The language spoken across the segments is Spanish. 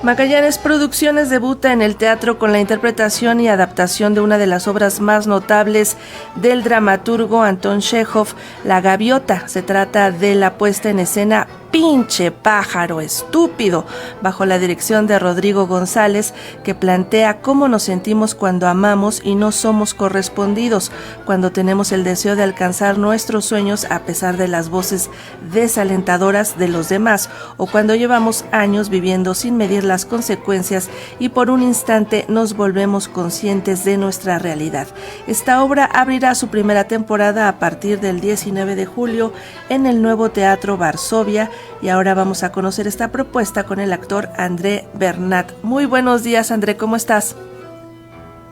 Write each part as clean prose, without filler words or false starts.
Magallanes Producciones debuta en el teatro con la interpretación y adaptación de una de las obras más notables del dramaturgo Anton Chejov, La Gaviota. Se trata de la puesta en escena Pinche pájaro estúpido, bajo la dirección de Rodrigo González, que plantea cómo nos sentimos cuando amamos y no somos correspondidos, cuando tenemos el deseo de alcanzar nuestros sueños a pesar de las voces desalentadoras de los demás, o cuando llevamos años viviendo sin medir las consecuencias y por un instante nos volvemos conscientes de nuestra realidad. Esta obra abrirá su primera temporada a partir del 19 de julio en el nuevo Teatro Varsovia. Y ahora vamos a conocer esta propuesta con el actor André Bernat. Muy buenos días, André, ¿cómo estás?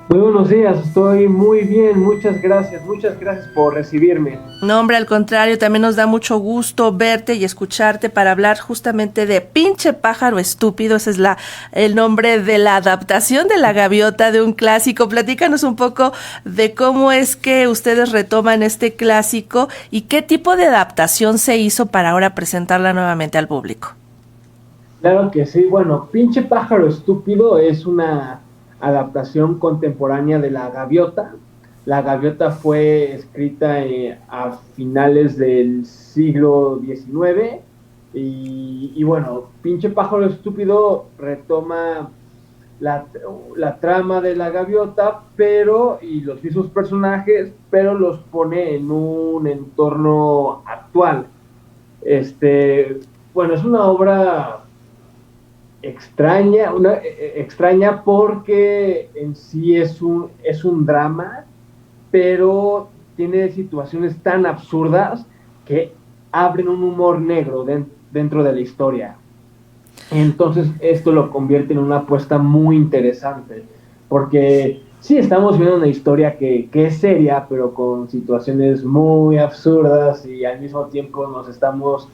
Muy buenos días, estoy muy bien, muchas gracias por recibirme. No, hombre, al contrario, también nos da mucho gusto verte y escucharte para hablar justamente de Pinche pájaro estúpido. Ese es el nombre de la adaptación de La Gaviota, de un clásico. Platícanos un poco de cómo es que ustedes retoman este clásico y qué tipo de adaptación se hizo para ahora presentarla nuevamente al público. Claro que sí, bueno, Pinche pájaro estúpido es una adaptación contemporánea de La Gaviota. La Gaviota fue escrita a finales del siglo XIX y bueno, Pinche pájaro estúpido retoma la trama de La Gaviota, y los mismos personajes, pero los pone en un entorno actual. Bueno, es una obra extraña porque en sí es un drama, pero tiene situaciones tan absurdas que abren un humor negro dentro de la historia. Entonces esto lo convierte en una apuesta muy interesante, porque sí estamos viendo una historia que es seria, pero con situaciones muy absurdas y al mismo tiempo nos estamos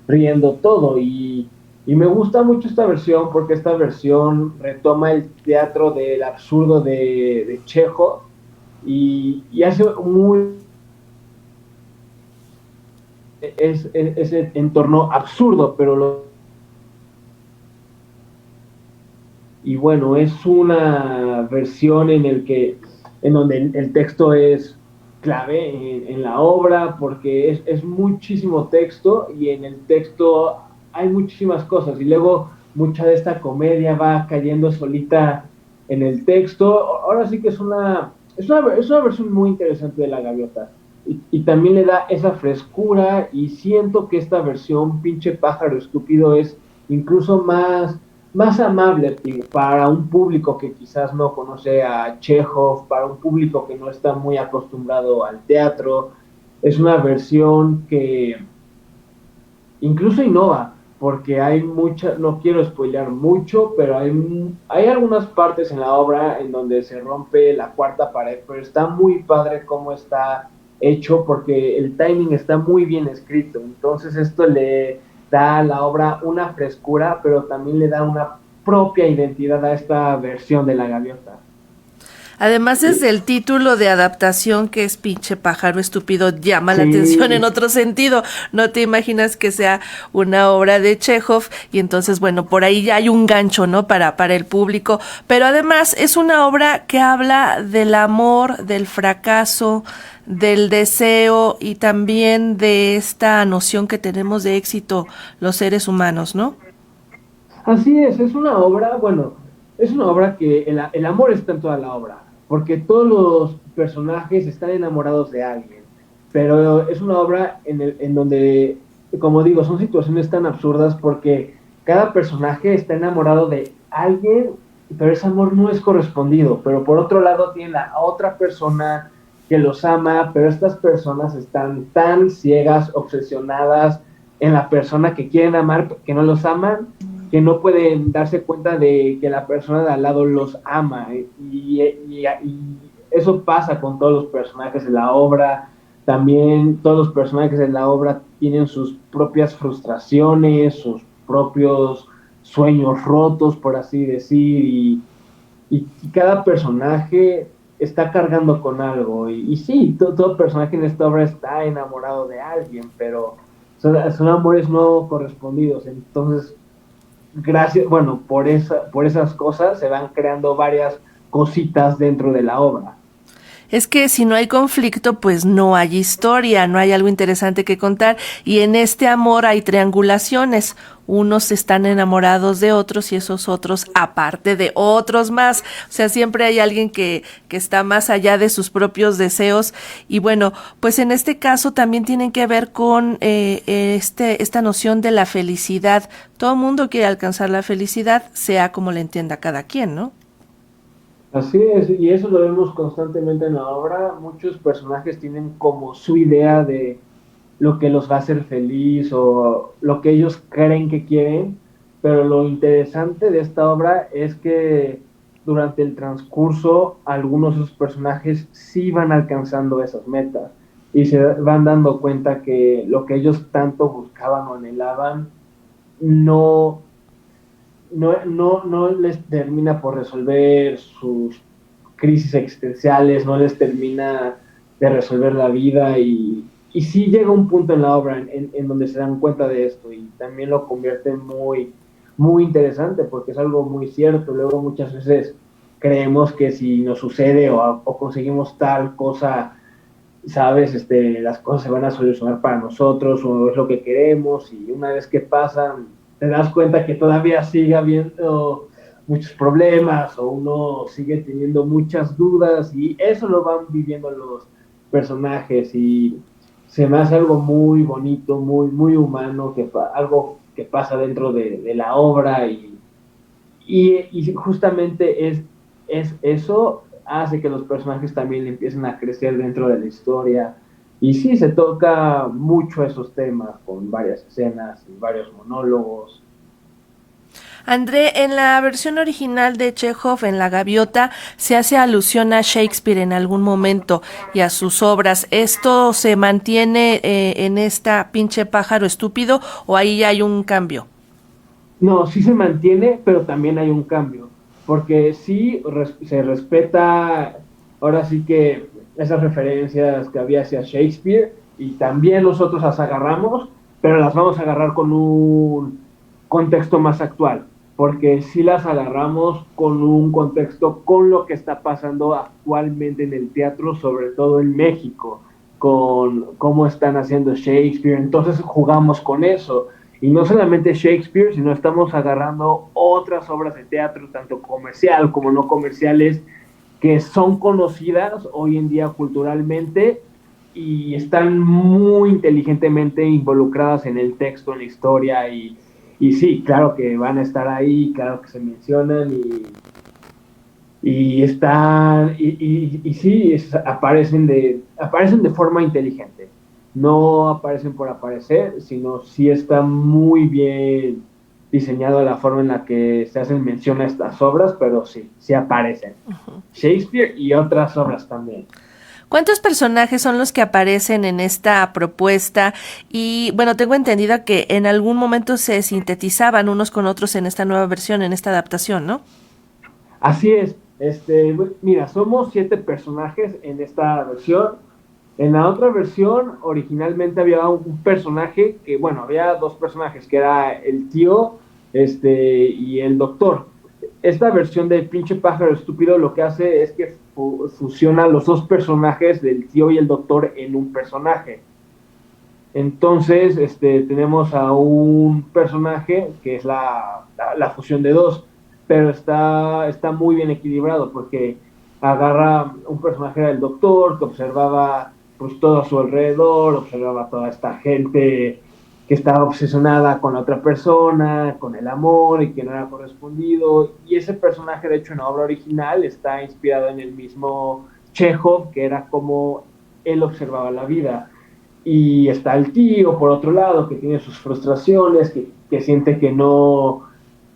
riendo todo. Y me gusta mucho esta versión porque esta versión retoma el teatro del absurdo de Chekhov y hace ese entorno absurdo, y bueno, es una versión en donde el texto es clave en la obra, porque es muchísimo texto y en el texto hay muchísimas cosas y luego mucha de esta comedia va cayendo solita en el texto. Ahora sí que es una versión muy interesante de La Gaviota y también le da esa frescura, y siento que esta versión Pinche pájaro estúpido es incluso más amable para un público que quizás no conoce a Chekhov, para un público que no está muy acostumbrado al teatro. Es una versión que incluso innova, porque no quiero spoilear mucho, pero hay algunas partes en la obra en donde se rompe la cuarta pared, pero está muy padre cómo está hecho, porque el timing está muy bien escrito. Entonces esto le da a la obra una frescura, pero también le da una propia identidad a esta versión de La Gaviota. Además, desde el título de adaptación, que es Pinche pájaro estúpido, llama la Sí. atención en otro sentido. No te imaginas que sea una obra de Chekhov y entonces, bueno, por ahí ya hay un gancho, ¿no? Para el público. Pero además es una obra que habla del amor, del fracaso, del deseo y también de esta noción que tenemos de éxito los seres humanos, ¿no? Así es una obra, bueno, es una obra que el amor está en toda la obra, porque todos los personajes están enamorados de alguien, pero es una obra en donde, como digo, son situaciones tan absurdas porque cada personaje está enamorado de alguien, pero ese amor no es correspondido, pero por otro lado tiene la otra persona que los ama, pero estas personas están tan ciegas, obsesionadas en la persona que quieren amar, que no los aman, que no pueden darse cuenta de que la persona de al lado los ama. Y eso pasa con todos los personajes de la obra. También todos los personajes de la obra tienen sus propias frustraciones, sus propios sueños rotos, por así decir, y cada personaje está cargando con algo. Y sí, todo personaje en esta obra está enamorado de alguien, pero son amores no correspondidos. Entonces, gracias, bueno, por esas cosas se van creando varias cositas dentro de la obra. Es que si no hay conflicto, pues no hay historia, no hay algo interesante que contar. Y en este amor hay triangulaciones. Unos están enamorados de otros y esos otros aparte de otros más. O sea, siempre hay alguien que está más allá de sus propios deseos. Y bueno, pues en este caso también tienen que ver con esta noción de la felicidad. Todo el mundo quiere alcanzar la felicidad, sea como le entienda cada quien, ¿no? Así es, y eso lo vemos constantemente en la obra. Muchos personajes tienen como su idea de lo que los va a hacer feliz o lo que ellos creen que quieren, pero lo interesante de esta obra es que durante el transcurso algunos de sus personajes sí van alcanzando esas metas y se van dando cuenta que lo que ellos tanto buscaban o anhelaban no no les termina por resolver sus crisis existenciales, no les termina de resolver la vida y sí llega un punto en la obra en donde se dan cuenta de esto y también lo convierte muy interesante porque es algo muy cierto. Luego muchas veces creemos que si nos sucede o conseguimos tal cosa, sabes, las cosas se van a solucionar para nosotros o es lo que queremos y una vez que pasan te das cuenta que todavía sigue habiendo muchos problemas o uno sigue teniendo muchas dudas y eso lo van viviendo los personajes y se me hace algo muy bonito, muy humano, algo que pasa dentro de la obra y justamente es eso hace que los personajes también empiecen a crecer dentro de la historia. Y sí, se toca mucho esos temas con varias escenas y varios monólogos. André, en la versión original de Chekhov, en La Gaviota, se hace alusión a Shakespeare en algún momento y a sus obras. ¿Esto se mantiene en esta pinche pájaro estúpido o ahí hay un cambio? No, sí se mantiene, pero también hay un cambio, porque sí se respeta, ahora sí que esas referencias que había hacia Shakespeare, y también nosotros las agarramos, pero las vamos a agarrar con un contexto más actual, porque sí las agarramos con un contexto con lo que está pasando actualmente en el teatro, sobre todo en México, con cómo están haciendo Shakespeare, entonces jugamos con eso y no solamente Shakespeare, sino estamos agarrando otras obras de teatro, tanto comercial como no comerciales, que son conocidas hoy en día culturalmente y están muy inteligentemente involucradas en el texto, en la historia y sí, claro que van a estar ahí, claro que se mencionan y están y sí aparecen de forma inteligente, no aparecen por aparecer, sino sí está muy bien diseñado la forma en la que se hacen mención a estas obras, pero sí aparecen Shakespeare y otras obras también. ¿Cuántos personajes son los que aparecen en esta propuesta? Y bueno, tengo entendido que en algún momento se sintetizaban unos con otros en esta nueva versión, en esta adaptación, ¿no? Así es, mira, somos 7 personajes en esta versión. En la otra versión, originalmente había un personaje que, bueno, había 2 personajes, que era el tío, y el doctor. Esta versión del pinche pájaro estúpido lo que hace es que fusiona los 2 personajes del tío y el doctor en un personaje. Entonces, tenemos a un personaje que es la fusión de dos, pero está muy bien equilibrado porque agarra un personaje del doctor que observaba pues todo a su alrededor, observaba toda esta gente que estaba obsesionada con la otra persona, con el amor y que no era correspondido. Y ese personaje, de hecho, en la obra original está inspirado en el mismo Chekhov, que era como él observaba la vida. Y está el tío, por otro lado, que tiene sus frustraciones, que siente que no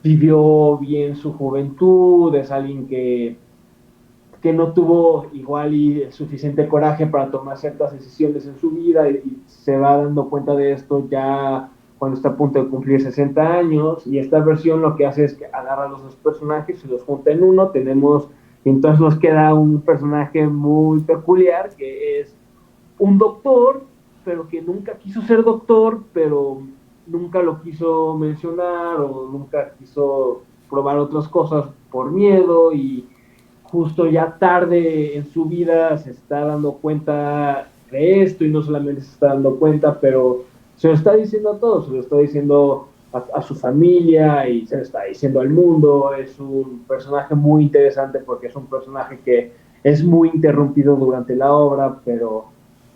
vivió bien su juventud, es alguien que no tuvo igual y suficiente coraje para tomar ciertas decisiones en su vida y se va dando cuenta de esto ya cuando está a punto de cumplir 60 años y esta versión lo que hace es que agarra a los 2 personajes y los junta en uno, y entonces nos queda un personaje muy peculiar que es un doctor, pero que nunca quiso ser doctor, pero nunca lo quiso mencionar o nunca quiso probar otras cosas por miedo, y justo ya tarde en su vida se está dando cuenta de esto, y no solamente se está dando cuenta, pero se lo está diciendo a todos, se lo está diciendo a su familia y se lo está diciendo al mundo. Es un personaje muy interesante porque es un personaje que es muy interrumpido durante la obra, pero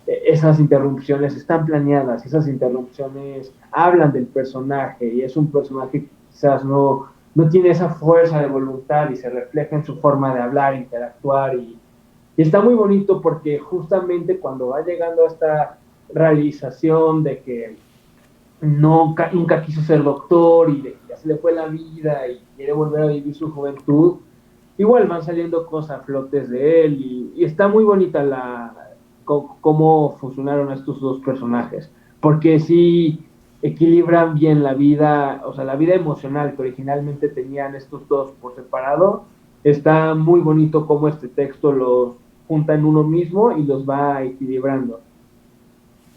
esas interrupciones están planeadas, esas interrupciones hablan del personaje, y es un personaje que quizás no tiene esa fuerza de voluntad y se refleja en su forma de hablar, interactuar, y está muy bonito porque justamente cuando va llegando a esta realización de que nunca quiso ser doctor y de que ya se le fue la vida y quiere volver a vivir su juventud, igual van saliendo cosas a flotes de él, y está muy bonita cómo funcionaron estos dos personajes, porque sí equilibran bien la vida, o sea, la vida emocional que originalmente tenían estos dos por separado. Está muy bonito cómo este texto los junta en uno mismo y los va equilibrando.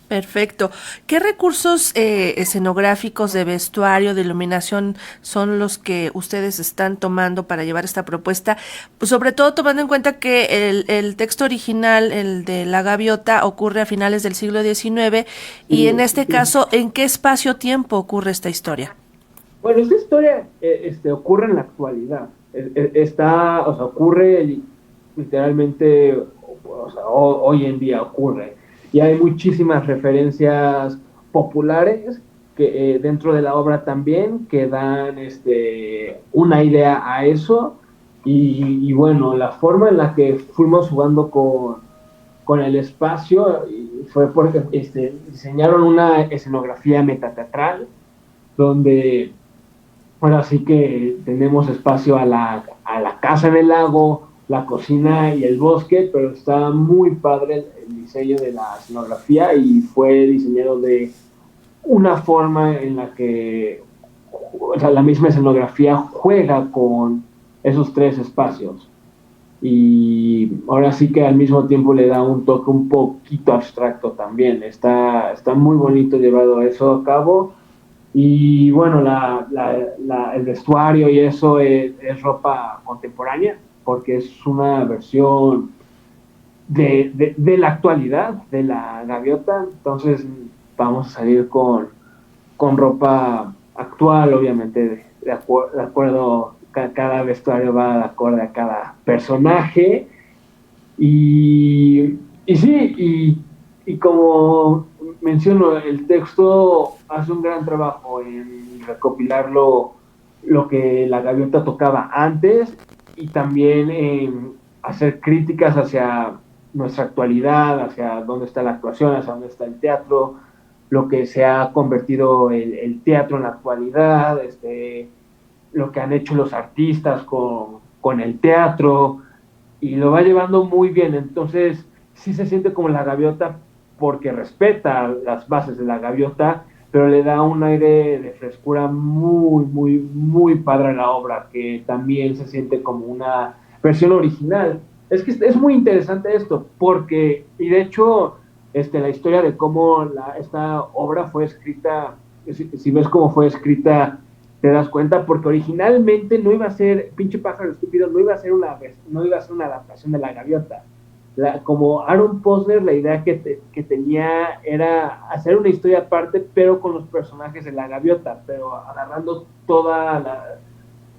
Perfecto. ¿Qué recursos escenográficos de vestuario, de iluminación son los que ustedes están tomando para llevar esta propuesta? Pues sobre todo tomando en cuenta que el texto original, el de La Gaviota, ocurre a finales del siglo XIX, y en Sí, este sí. caso, ¿en qué espacio-tiempo ocurre esta historia? Bueno, esta historia ocurre en la actualidad. Está, o sea, ocurre literalmente, o sea, hoy en día ocurre. Y hay muchísimas referencias populares que dentro de la obra también, que dan una idea a eso. Y bueno, la forma en la que fuimos jugando con el espacio fue porque diseñaron una escenografía metateatral donde ahora sí que tenemos espacio a la casa en el lago, la cocina y el bosque, pero está muy padre el diseño de la escenografía, y fue diseñado de una forma en la que, o sea, la misma escenografía juega con esos tres espacios. Y ahora sí que al mismo tiempo le da un toque un poquito abstracto también. Está muy bonito llevado eso a cabo. Y bueno, el vestuario y eso es ropa contemporánea, porque es una versión de la actualidad de la gaviota. Entonces vamos a salir con ropa actual, obviamente, de acuerdo, cada vestuario va de acuerdo a cada personaje. Y sí, y como menciono, el texto hace un gran trabajo en recopilar lo que la gaviota tocaba antes, y también en hacer críticas hacia nuestra actualidad, hacia dónde está la actuación, hacia dónde está el teatro, lo que se ha convertido el teatro en la actualidad, lo que han hecho los artistas con el teatro, y lo va llevando muy bien. Entonces sí se siente como la gaviota porque respeta las bases de la gaviota, pero le da un aire de frescura muy, muy, muy padre a la obra, que también se siente como una versión original. Es que es muy interesante esto, porque, y de hecho, la historia de cómo esta obra fue escrita, si ves cómo fue escrita, te das cuenta, porque originalmente no iba a ser, pinche pájaro estúpido, no iba a ser una adaptación de La Gaviota. Como Aaron Posner, la idea que tenía era hacer una historia aparte, pero con los personajes de La Gaviota, pero agarrando todas las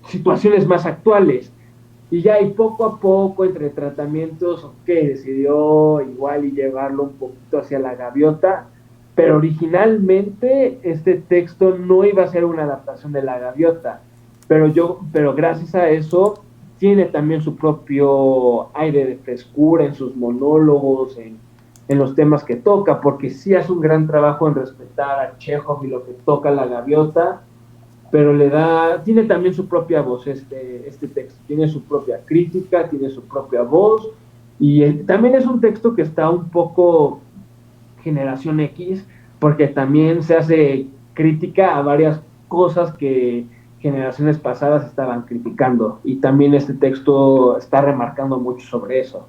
situaciones más actuales. Y ya, y poco a poco, entre tratamientos, decidió igual y llevarlo un poquito hacia La Gaviota, pero originalmente este texto no iba a ser una adaptación de La Gaviota, pero gracias a eso tiene también su propio aire de frescura en sus monólogos, en los temas que toca, porque sí hace un gran trabajo en respetar a Chekhov y lo que toca La Gaviota, pero tiene también su propia voz este texto, tiene su propia crítica, tiene su propia voz, y también es un texto que está un poco generación X, porque también se hace crítica a varias cosas que generaciones pasadas estaban criticando, y también este texto está remarcando mucho sobre eso.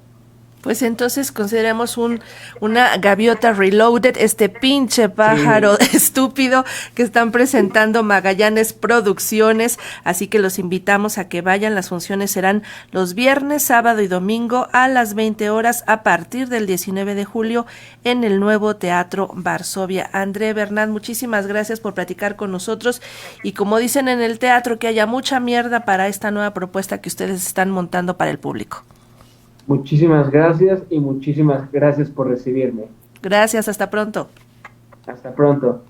Pues entonces consideremos una gaviota reloaded, este pinche pájaro estúpido que están presentando Magallanes Producciones, así que los invitamos a que vayan. Las funciones serán los viernes, sábado y domingo a las 20 horas a partir del 19 de julio en el nuevo Teatro Varsovia. André Bernat, muchísimas gracias por platicar con nosotros y, como dicen en el teatro, que haya mucha mierda para esta nueva propuesta que ustedes están montando para el público. Muchísimas gracias y muchísimas gracias por recibirme. Gracias, hasta pronto. Hasta pronto.